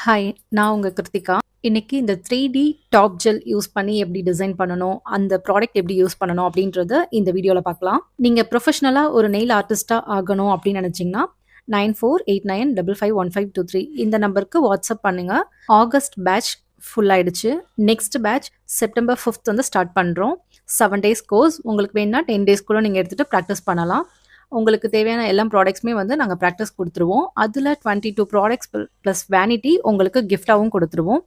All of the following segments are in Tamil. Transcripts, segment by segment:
ஹாய், நான் உங்க கிருத்திகா. இன்னைக்கு இந்த 3D டாப் ஜெல் யூஸ் பண்ணி எப்படி டிசைன் பண்ணணும், அந்த ப்ராடக்ட் எப்படி யூஸ் பண்ணணும் அப்படின்றத இந்த வீடியோல பார்க்கலாம். நீங்க ப்ரொஃபஷனலா ஒரு நெயில் ஆர்டிஸ்ட்டா ஆகணும் அப்படின்னு நினைச்சீங்கன்னா, 9489551523 இந்த நம்பருக்கு வாட்ஸ்அப் பண்ணுங்க. ஆகஸ்ட் பேட்ச் ஃபுல் ஆயிடுச்சு. நெக்ஸ்ட் பேட்ச் செப்டம்பர் 5th வந்து ஸ்டார்ட் பண்றோம். 7 டேஸ் கோர்ஸ். உங்களுக்கு வேணும்னா 10 டேஸ் கூட நீங்க எடுத்துட்டு பிராக்டிஸ் பண்ணலாம். உங்களுக்கு தேவையான எல்லா ப்ராடக்ட்ஸுமே வந்து நாங்க பிராக்டிஸ் குடுத்துருவோம். அதுல 22 ப்ராடக்ட்ஸ் பிளஸ் வேனிட்டி உங்களுக்கு கிஃப்ட்டாவும் குடுத்துருவோம்.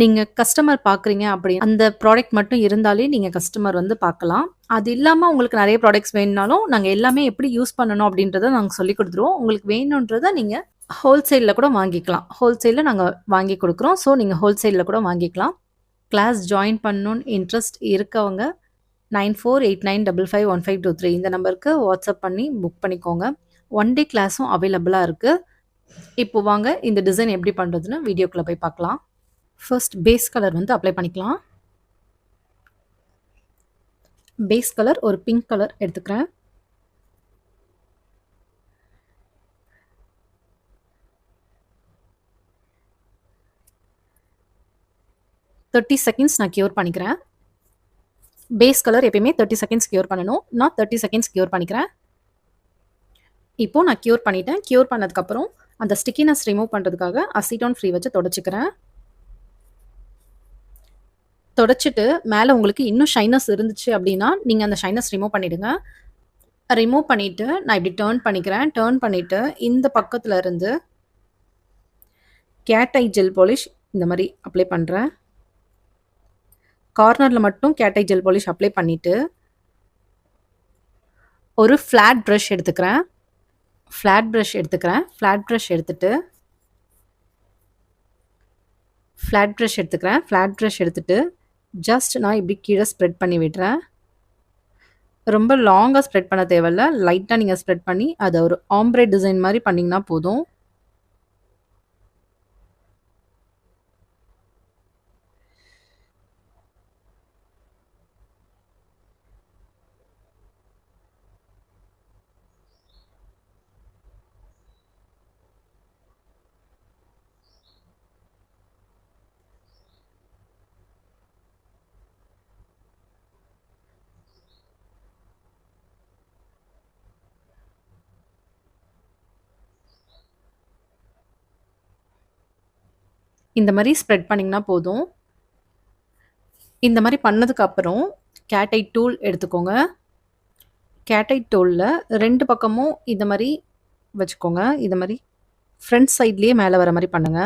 நீங்க கஸ்டமர் பார்க்குறீங்க அப்படி அந்த ப்ராடக்ட் மட்டும் இருந்தாலே நீங்க கஸ்டமர் வந்து பார்க்கலாம். அது இல்லாம உங்களுக்கு நெறைய ப்ராடக்ட்ஸ் வேணும்னாலும், நாங்க எல்லாமே எப்படி யூஸ் பண்ணணும் அப்படின்றத நாங்க சொல்லிக் குடுத்துருவோம். உங்களுக்கு வேணுன்றத நீங்க ஹோல்சேல்ல கூட வாங்கிக்கலாம். ஹோல்சேல்ல நாங்க வாங்கி குடுக்குறோம். ஸோ நீங்க ஹோல்சேல்ல கூட வாங்கிக்கலாம். கிளாஸ் ஜாயின் பண்ணணும்னு இன்ட்ரெஸ்ட் இருக்கவங்க 9489551523 இந்த நம்பருக்கு வாட்ஸ்அப் பண்ணி புக் பண்ணிக்கோங்க. 1 டே கிளாஸும் அவைலபிளா இருக்கு. இப்போ வாங்க இந்த டிசைன் எப்படி பண்றதுன்னு வீடியோக்குள்ள போய் பார்க்கலாம். ஃபர்ஸ்ட் பேஸ் கலர் வந்து அப்ளை பண்ணிக்கலாம். பேஸ் கலர் ஒரு பிங்க் கலர் எடுத்துக்கிறேன். தேர்ட்டி செகண்ட்ஸ் நான் கியூர் பண்ணிக்கிறேன். பேஸ் கலர் எப்பயுமே 30 செகண்ட்ஸ் கியூர் பண்ணணும். நான் 30 செகண்ட்ஸ் கியூர் பண்ணிக்கிறேன். இப்போ நான் கியூர் பண்ணிட்டேன். கியூர் பண்ணதுக்கப்புறம் அந்த ஸ்டிக்கினஸ் ரிமூவ் பண்ணுறதுக்காக அசிட்டோன் ஃப்ரீ வச்சு தொடச்சிக்கிறேன். தொடச்சிட்டு மேலே உங்களுக்கு இன்னும் ஷைனஸ் இருந்துச்சு அப்படின்னா நீங்கள் அந்த ஷைனஸ் ரிமூவ் பண்ணிடுங்க. ரிமூவ் பண்ணிவிட்டு நான் இப்படி டேர்ன் பண்ணிக்கிறேன். டேர்ன் பண்ணிவிட்டு இந்த பக்கத்தில் இருந்து கேட் ஐ ஜெல் பாலிஷ் இந்த மாதிரி அப்ளை பண்ணுறேன். கார்னரில் மட்டும் cat eye gel polish apply பண்ணிவிட்டு ஒரு ஃப்ளாட் ப்ரஷ் எடுத்துக்கிறேன். ஃப்ளாட் ப்ரஷ் எடுத்துட்டு ஜஸ்ட் நான் இப்படி கீழே ஸ்ப்ரெட் பண்ணி விடுறேன். ரொம்ப லாங்காக ஸ்ப்ரெட் பண்ண தேவையில்ல. லைட்டாக நீங்கள் ஸ்ப்ரெட் பண்ணி அதை ஒரு ஆம்ப்ரே டிசைன் மாதிரி பண்ணிங்கன்னா போதும். இந்த மாதிரி ஸ்ப்ரெட் பண்ணிங்கன்னா போதும். இந்த மாதிரி பண்ணதுக்கப்புறம் கேட் ஐ டூல் எடுத்துக்கோங்க. கேட் ஐ டூலில் 2 பக்கமும் இந்த மாதிரி வச்சுக்கோங்க. இந்த மாதிரி ஃப்ரண்ட் சைட்லேயே மேலே வர மாதிரி பண்ணுங்க.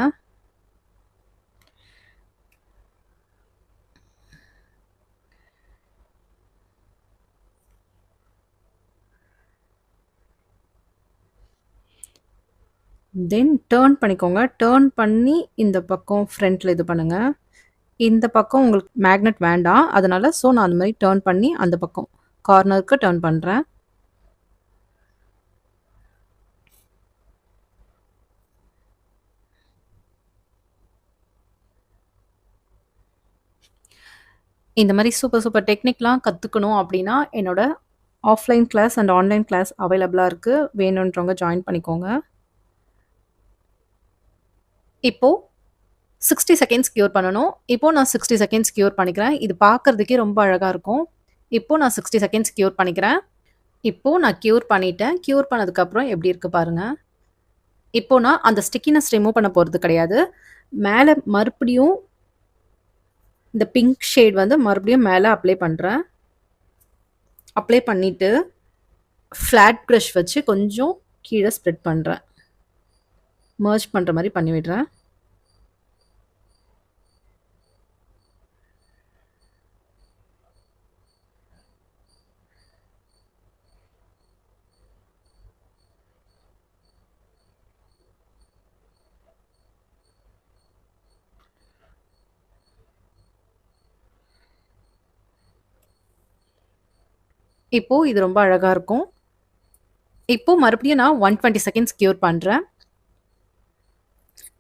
தென் டேர்ன் பண்ணிக்கோங்க. டேர்ன் பண்ணி இந்த பக்கம் ஃப்ரண்ட்டில் இது பண்ணுங்கள். இந்த பக்கம் உங்களுக்கு மேக்னெட் வேண்டாம், அதனால ஸோ நான் அந்த மாதிரி டேர்ன் பண்ணி அந்த பக்கம் கார்னருக்கு டேர்ன் பண்ணுறேன். இந்த மாதிரி சூப்பர் டெக்னிக்லாம் கற்றுக்கணும் அப்படின்னா என்னோட offline class and online class அவைலபிளாக இருக்குது. வேணுன்றவங்க ஜாயின் பண்ணிக்கோங்க. இப்போது 60 செகண்ட்ஸ் கியூர் பண்ணணும். இப்போது நான் 60 செகண்ட்ஸ் கியூர் பண்ணிக்கிறேன். இது பார்க்குறதுக்கே ரொம்ப அழகாக இருக்கும். இப்போது நான் 60 செகண்ட்ஸ் கியூர் பண்ணிக்கிறேன். இப்போது நான் கியூர் பண்ணிட்டேன். கியூர் பண்ணதுக்கப்புறம் எப்படி இருக்குது பாருங்கள். இப்போ நான் அந்த ஸ்டிக்கினஸ் ரிமூவ் பண்ண போகிறது கிடையாது. மேலே மறுபடியும் இந்த பிங்க் ஷேட் வந்து மறுபடியும் மேலே அப்ளை பண்ணுறேன். அப்ளை பண்ணிவிட்டு ஃப்ளாட் ப்ரஷ் வச்சு கொஞ்சம் கீழே ஸ்ப்ரெட் பண்ணுறேன். மர்ஜ் பண்ணுற மாதிரி பண்ணி விடுறேன். இப்போது இது ரொம்ப அழகாக இருக்கும். இப்போது மறுபடியும் நான் 120 செகண்ட்ஸ் கியூர் பண்ணுறேன்.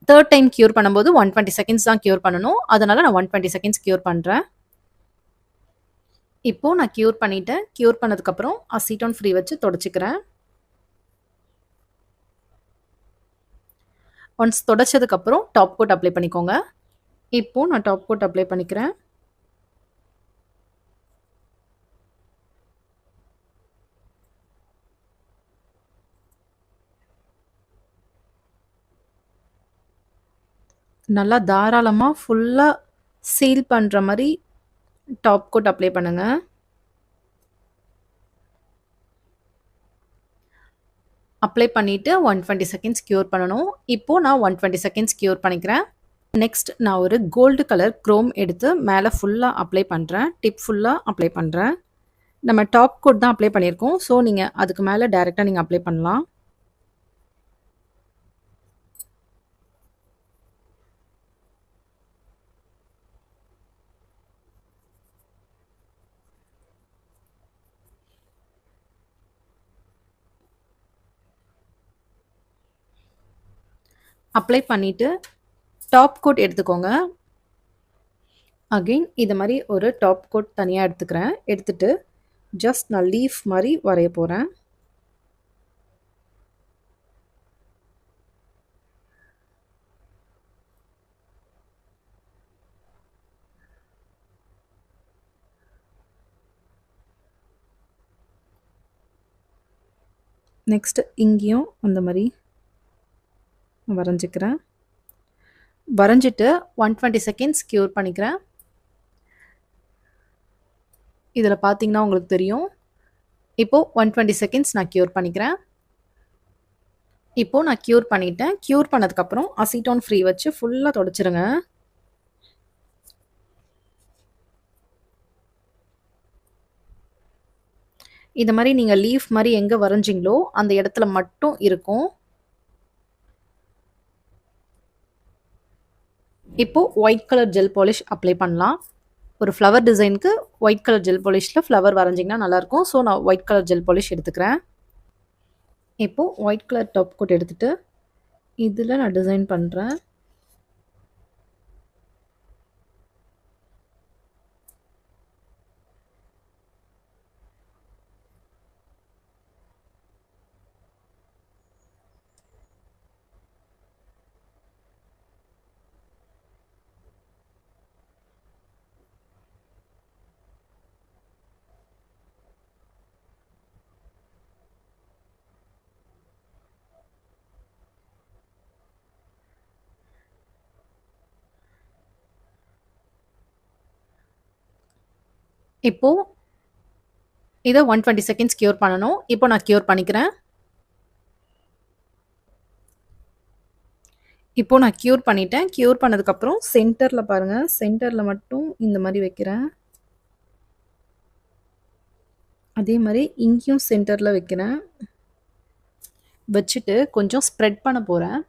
தேர்ட் டைம் கியூர் பண்ணும்போது 120 செகண்ட்ஸ் தான் கியூர் பண்ணணும். அதனால் நான் 120 செகண்ட்ஸ் கியூர் பண்ணுறேன். இப்போது நான் கியூர் பண்ணிவிட்டேன். கியூர் பண்ணதுக்கப்புறம் அசிட்டோன் ஃப்ரீ வச்சு தொடச்சிக்கிறேன். ஒன்ஸ் தொடச்சதுக்கப்புறம் டாப் கோட் அப்ளை பண்ணிக்கோங்க. இப்போ நான் டாப் கோட் அப்ளை பண்ணிக்கிறேன். நல்லா தாராளமா ஃபுல்லா சீல் பண்ற மாரி டாப் கோட் அப்ளை பண்ணுங்க. அப்ளை பண்ணிட்டு 120 செகண்ட்ஸ் க்யூர் பண்ணணும். இப்போ நான் 120 செகண்ட்ஸ் க்யூர் பண்ணிக்கிறேன். நெக்ஸ்ட் நான் ஒரு கோல்டு கலர் குரோம் எடுத்து மேலே ஃபுல்லா அப்ளை பண்றேன். டிப் ஃபுல்லா அப்ளை பண்றேன். நம்ம டாப் கோட் தான் அப்ளை பண்ணியிருக்கோம். ஸோ நீங்க அதுக்கு மேல டைரக்ட்டா நீங்க அப்ளை பண்ணலாம். அப்ளை பண்ணிட்டு டாப் கோட் எடுத்துக்கோங்க. அகைன் இது மாரி ஒரு டாப் கோட் தனியா எடுத்துக்கிறேன். எடுத்துட்டு ஜஸ்ட் நான் லீஃப் மாரி வரைய போறேன். நெக்ஸ்ட் இங்கேயும் அந்த மாரி வரைஞ்சிக்கிறேன். வரைஞ்சிட்டு 120 செகண்ட்ஸ் க்யூர் பண்ணிக்கிறேன். இதில் பார்த்தீங்கன்னா உங்களுக்கு தெரியும். இப்போ 120 செகண்ட்ஸ் நான் க்யூர் பண்ணிக்கிறேன். இப்போ நான் க்யூர் பண்ணிட்டேன். க்யூர் பண்ணதுக்கப்புறம் அசிட்டோன் ஃப்ரீ வச்சு ஃபுல்லா தொடச்சிருங்க. இது மாரி நீங்க லீஃப் மாரி எங்க வரைஞ்சீங்களோ அந்த இடத்துல மட்டும் இருக்கும். இப்போ white colour gel polish apply பண்ணலாம். ஒரு ஃப்ளவர் டிசைனுக்கு ஒயிட் கலர் ஜெல் பாலிஷ்ல ஃப்ளவர் வரைஞ்சிங்கன்னா நல்லாயிருக்கும். ஸோ நான் ஒயிட் கலர் ஜெல் பாலிஷ் எடுத்துக்கிறேன். இப்போ ஒயிட் கலர் டாப் கோட் எடுத்துட்டு இதில் நான் டிசைன் பண்ணுறேன். இப்போ இதை 120 செகண்ட்ஸ் க்யூர் பண்ணணும். இப்போ நான் க்யூர் பண்ணிக்கிறேன். இப்போ நான் க்யூர் பண்ணிட்டேன். க்யூர் பண்ணதுக்கப்புறம் சென்டரில் பாருங்கள், சென்டரில் மட்டும் இந்த மாதிரி வைக்கிறேன். அதே மாதிரி இங்கேயும் சென்டரில் வைக்கிறேன். வச்சுட்டு கொஞ்சம் ஸ்ப்ரெட் பண்ண போகிறேன்.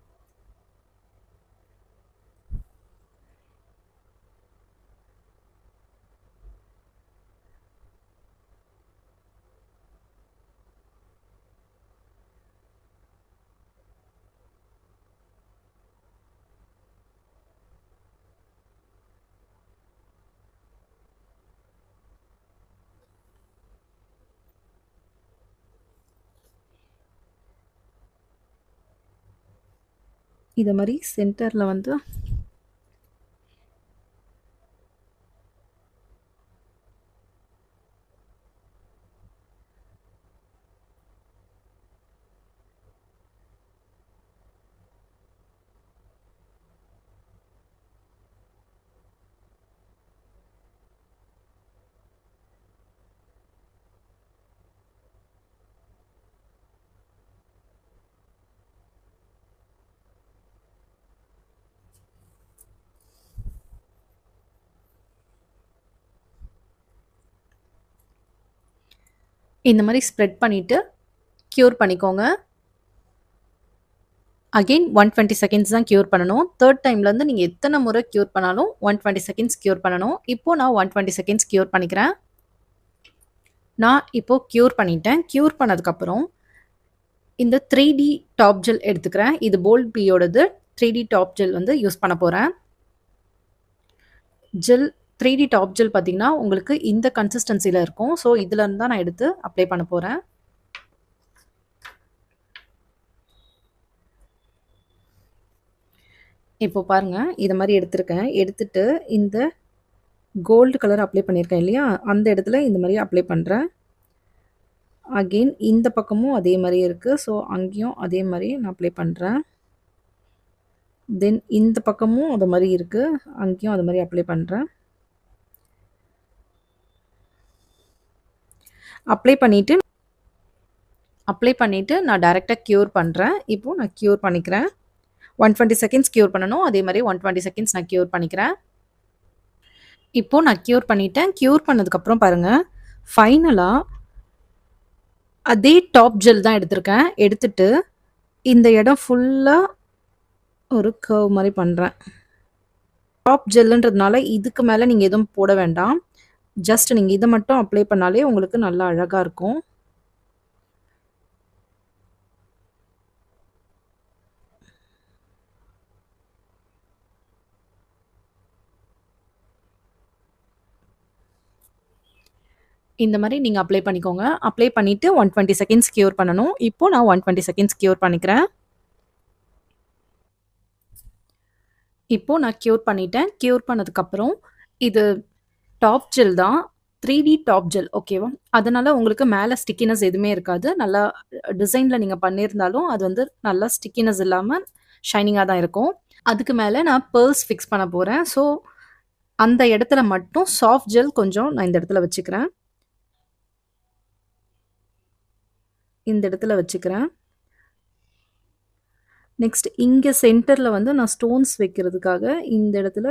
இதை மாதிரி சென்டரில் வந்து இந்த மாதிரி ஸ்ப்ரெட் பண்ணிவிட்டு க்யூர் பண்ணிக்கோங்க. அகெயின் 120 செகண்ட்ஸ் தான் க்யூர் பண்ணணும். தேர்ட் டைம்லேருந்து நீங்கள் எத்தனை முறை க்யூர் பண்ணாலும் 120 செகண்ட்ஸ் க்யூர் பண்ணணும். இப்போது நான் 120 செகண்ட்ஸ் க்யூர் பண்ணிக்கிறேன். நான் இப்போது க்யூர் பண்ணிட்டேன். க்யூர் பண்ணதுக்கப்புறம் இந்த 3D டாப் ஜெல் எடுத்துக்கிறேன். இது போல்ட் பியோடது 3D டாப் ஜெல் வந்து யூஸ் பண்ண போகிறேன். ஜெல் 3D டாப் ஜெல் பார்த்தீங்கன்னா உங்களுக்கு இந்த கன்சிஸ்டன்சியில் இருக்கும். ஸோ இதுலேருந்து தான் நான் எடுத்து அப்ளை பண்ண போகிறேன். இப்போ பாருங்க, இத மாரி எடுத்திருக்கேன். எடுத்துட்டு இந்த கோல்டு கலர் அப்ளை பண்ணியிருக்கேன் இல்லையா? அந்த இடத்துல இந்த மாரி அப்ளை பண்றேன். அகெயின் இந்த பக்கமும் அதே மாரியே இருக்கு. ஸோ, அங்கேயும் அதே மாரி நான் அப்ளை பண்றேன். தென் இந்த பக்கமும் அது மாரி இருக்கு. அங்கேயும் அது மாரி அப்ளை பண்றேன். அப்ளை பண்ணிட்டு நான் டைரக்ட்டா க்யூர் பண்றேன். இப்போ நான் க்யூர் பண்ணிக்கிறேன். 120 செகண்ட்ஸ் க்யூர் பண்ணணும். அதே மாரி 120 செகண்ட்ஸ் நான் க்யூர் பண்ணிக்கிறேன். இப்போ நான் க்யூர் பண்ணிட்டேன். க்யூர் பண்ணதுக்கப்புறம் பாருங்க, ஃபைனலா அதே டாப் ஜெல் தான் எடுத்திருக்கேன். எடுத்துட்டு இந்த இடம் ஃபுல்லா ஒரு கர்வ் மாரி பண்றேன். டாப் ஜெல்லுன்றதுனால இதுக்கு மேல நீங்க எதுவும் போட வேண்டாம். ஜஸ்ட் நீங்க இத மட்டும் அப்ளை பண்ணாலே உங்களுக்கு நல்லா அழகா இருக்கும். இந்த மாரி நீங்க அப்ளை பண்ணிக்கோங்க. அப்ளை பண்ணிட்டு 120 செகண்ட்ஸ் க்யூர் பண்ணணும். இப்போ நான் 120 செகண்ட்ஸ் க்யூர் பண்ணிக்கிறேன். இப்போ நான் க்யூர் பண்ணிட்டேன். க்யூர் பண்ணதுக்கப்புறம் இது டாப் ஜெல் தான். 3D டாப் ஜெல் ஓகேவா? அதனால உங்களுக்கு மேல ஸ்டிக்கினஸ் எதுவுமே இருக்காது. நல்லா டிசைன்ல நீங்க பண்ணியிருந்தாலும் அது வந்து நல்லா ஸ்டிக்கினஸ் இல்லாம ஷைனிங்கா தான் இருக்கும். அதுக்கு மேல நான் பெர்ல்ஸ் ஃபிக்ஸ் பண்ண போறேன். ஸோ, அந்த இடத்துல மட்டும் சாஃப்ட் ஜெல் கொஞ்சம் நான் இந்த இடத்துல வச்சுக்கிறேன். இந்த இடத்துல வச்சுக்கிறேன். நெக்ஸ்ட் இங்க சென்டர்ல வந்து நான் ஸ்டோன்ஸ் வைக்கிறதுக்காக இந்த இடத்துல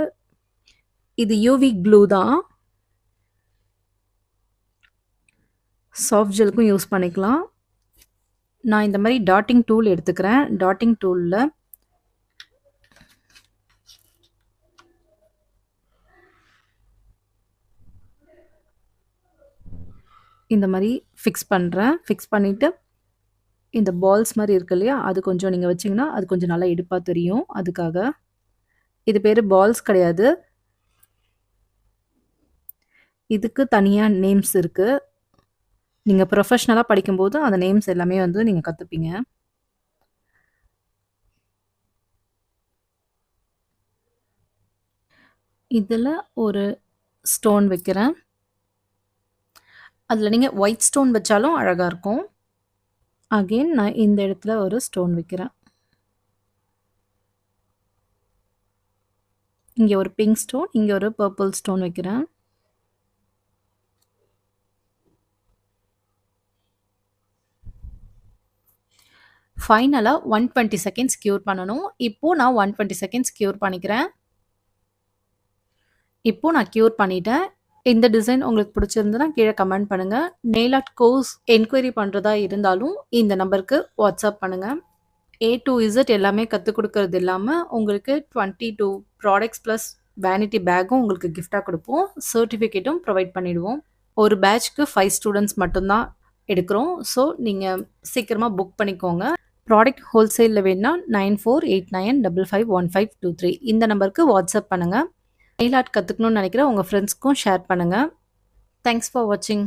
இது யூவி க்ளூ தான். சாஃப்ட் ஜெல்க்கும் யூஸ் பண்ணிக்கலாம். நான் இந்த மாரி டாட்டிங் டூல் எடுத்துக்கிறேன். டாட்டிங் டூல்ல இந்த மாரி ஃபிக்ஸ் பண்றேன். ஃபிக்ஸ் பண்ணிட்டு இந்த பால்ஸ் மாரி இருக்கு இல்லையா? அது கொஞ்சம் நீங்க வச்சீங்கன்னா, அது கொஞ்சம் நல்லா எடுப்பா தெரியும். அதுக்காக. இது பேரு பால்ஸ் கிடையாது. இதுக்கு தனியா நேம்ஸ் இருக்கு. நீங்க ப்ரொஃபஷனலா படிக்கும்போது அந்த நேம்ஸ் எல்லாமே வந்து நீங்க கத்துப்பீங்க. இதுல ஒரு ஸ்டோன் வைக்கிறேன். அதுல நீங்க ஒயிட் ஸ்டோன் வச்சாலும் அழகா இருக்கும். அகைன் நான் இந்த இடத்துல ஒரு ஸ்டோன் வைக்கிறேன். இங்க ஒரு பிங்க் ஸ்டோன், இங்க ஒரு பர்பிள் ஸ்டோன் வைக்கிறேன். ஃபைனலா 120 செகண்ட்ஸ் க்யூர் பண்ணணும். இப்போ நான் 120 செகண்ட்ஸ் க்யூர் பண்ணிக்கிறேன். இப்போ நான் க்யூர் பண்ணிட்டேன். இந்த டிசைன் உங்களுக்கு பிடிச்சிருந்ததுன்னா கீழ கமெண்ட் பண்ணுங்க. நெயில் ஆர்ட் கோர்ஸ் என்குயரி பண்றதா இருந்தாலும் இந்த நம்பருக்கு வாட்ஸ்அப் பண்ணுங்க. ஏ டூ இசட் எல்லாமே கத்துக் குடுக்கறது இல்லாம, உங்களுக்கு 22 ப்ராடக்ட்ஸ் பிளஸ் வேனிட்டி பேக்கும் உங்களுக்கு கிஃப்ட்டா குடுப்போம். சர்டிஃபிகேட்டும் ப்ரொவைட் பண்ணிடுவோம். ஒரு பேட்ச்க்கு 5 ஸ்டூடண்ட்ஸ் மட்டும் தான் எடுக்கிறோம். ஸோ, நீங்க சீக்கிரமா புக் பண்ணிக்கோங்க. ப்ராடக்ட் ஹோல்சேல்ல வேணும்னா 9489551523 இந்த நம்பருக்கு வாட்ஸ்அப் பண்ணுங்க. நெயில் ஆர்ட் கத்துக்கணும்னு நினைக்கிற உங்க ஃப்ரெண்ட்ஸ்க்கும் ஷேர் பண்ணுங்க. தேங்க்ஸ் ஃபார் வாட்சிங்.